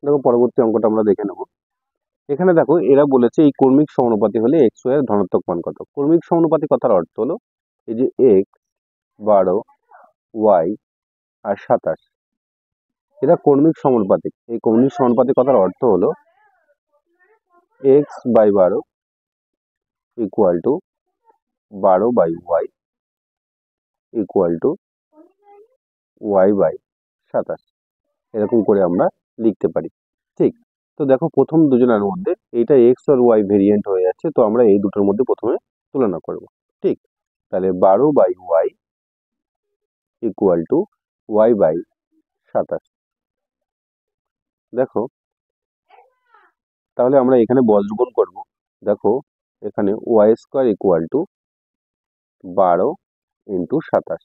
দেখো পরবর্তী অঙ্কটা আমরা দেখে নেব। এখানে দেখো এরা বলেছে এই কর্মিক সমানুপাতি হলে এক্স ওয়াই এর ধনাত্মক মান কত। কর্মিক সমানুপাতি কথার অর্থ হলো এই যে এক্স, 12, ওয়াই আর 27 এরা কর্মিক সমানুপাতিক। এই কর্মিক সমানুপাতিক কথার অর্থ হলো x by 12 equal to 12 by y equal to y by 27, এরকম করে আমরা লিখতে পারি। ঠিক, তো দেখো প্রথম দুজনের মধ্যে এইটা এক্স আর ওয়াই ভেরিয়েন্ট হয়ে যাচ্ছে, তো আমরা এই দুটোর মধ্যে প্রথমে তুলনা করব। ঠিক, তাহলে 12 by y equal to y by 27। দেখো তাহলে আমরা এখানে বজ্রগুণ করব। দেখো এখানে y square equal to 12 into 27।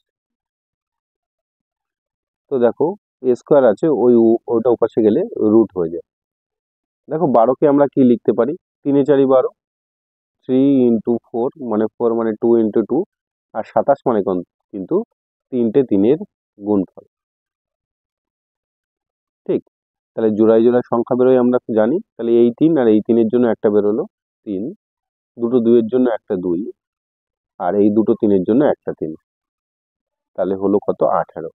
তো দেখো এ স্কোয়ার আছে, ওইটা ওপাশে গেলে রুট হয়ে যায়। দেখো 12কে আমরা কি লিখতে পারি, 3 এ 4 12, 3 ইন্টু 4 মানে 4 মানে 2 ইন্টু 2, আর 27 মানে কিন্তু 3টে 3-এর গুণফল। ঠিক, তাহলে জোড়ায় জোড়ায় সংখ্যা বেরোয় আমরা জানি। তাহলে এই 3 আর এই 3-এর জন্য একটা বেরোলো 3, দুটো 2-এর জন্য একটা 2, আর এই দুটো 3-এর জন্য একটা 3, তাহলে হলো কত 18।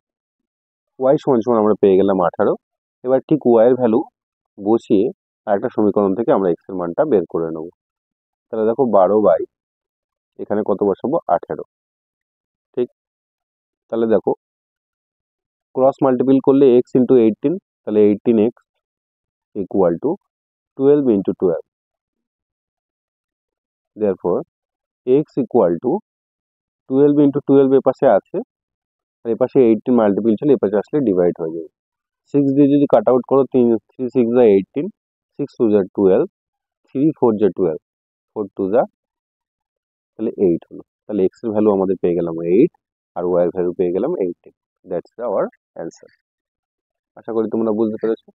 ওয়াই সমান সমান আমরা পেয়ে গেলাম 18। এবার ঠিক ওয়াই এর ভ্যালু বসিয়ে আরেকটা সমীকরণ থেকে আমরা এক্স এর মানটা বের করে নেব। তাহলে দেখো 12 বাই এখানে কত বসাবো 18। ঠিক, তাহলে দেখো ক্রস মাল্টিপল করলে এক্স ইন্টু 18, তাহলে 18x equal to 12 into 12। Therefore x equal to 12 into 12 এ পাশে আছে, আর এপাশে 18 মাল্টিপল ছিল, এপাশে আসলে ডিভাইড হয়ে যাবে। 6 দিয়ে যদি কাট আউট করো, 3 6 যা 18, 6 2 যা 12, 3 4 যা 12, 4 2 যা, তাহলে 8 হলো। তাহলে এক্স এর ভ্যালু আমাদের পেয়ে গেলাম 8 আর ওয়াই এর ভ্যালু পেয়ে গেলাম 18। That's our answer. আশা করি তোমরা বুঝতে পেরেছো।